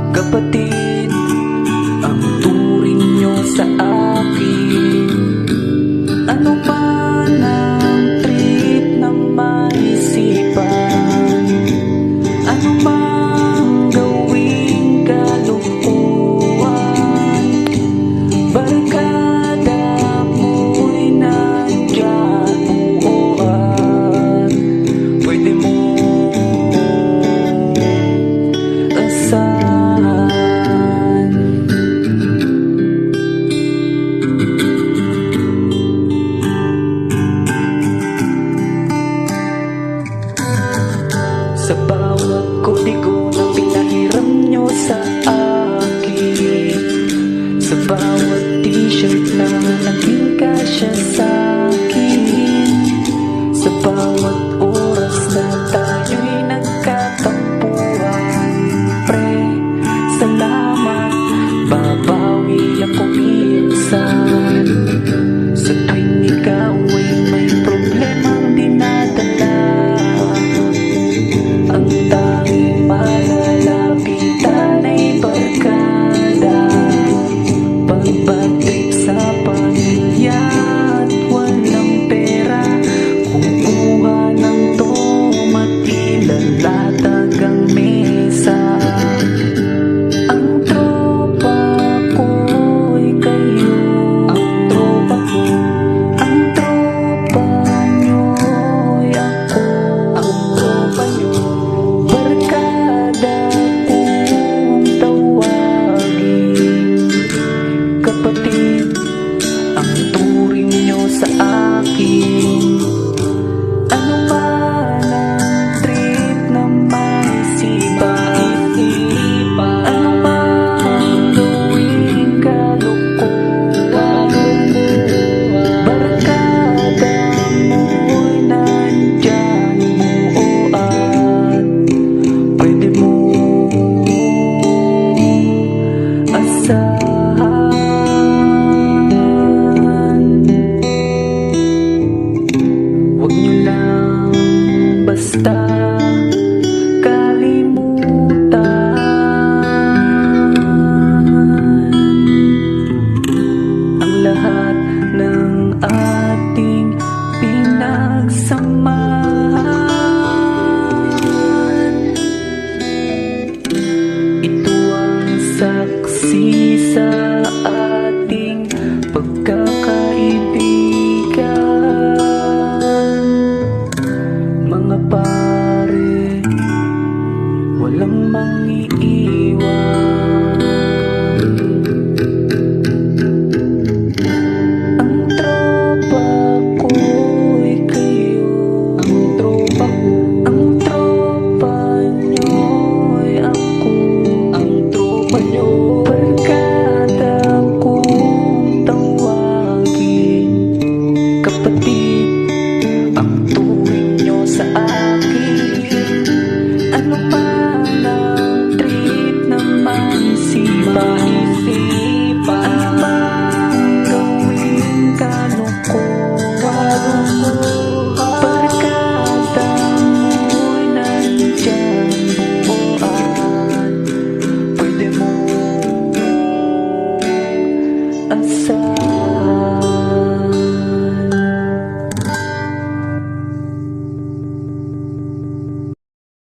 Kapatid, ang turing nyo sa akin. Ano man ang trip na maisipan, ano mang gawing kalukuhan, barkada mo'y nandyan buuan. Pwede mo sa bawat kodigo na pinahiram nyo sa akin, sa bawat t-shirt na naging kasya sa akin, sa bawat oras na tayo'y nagkatampuan. Pre, salamat, babawi ako minsan. Sa tuwing ikaw ay may problemang dinadala, ang tanging malalapitan ay barkada. Pagbatrip sa pamilya at walang pera, kukuha ng tomati, lalatag ang mesa. Ang tropa ko'y kayo, ang tropa ko, ang tropa nyo'y ako, ang tropa nyo. Kapatid, ang turing nyo sa akin. Ano man ang trip na maisipan, ano man ang gawing kalukuhan, barkada mo'y nandyan buuan. Pwede mo asahan. Huwag nyo lang basta kalimutan ang lahat ng ating pinagsamahan. Ito ang saksi sa ating pagkakaibigan. Mga pare, walang mangiiwan. Ang tropa ko'y kayo, ang tropa ko, ang tropa nyo'y ako, ang tropa nyo. Barkada kong tawagin. Kapatid, ang turing nyo sa akin. Ano man ang trip na maisipan, ano mang gawing kalukuhan, asahan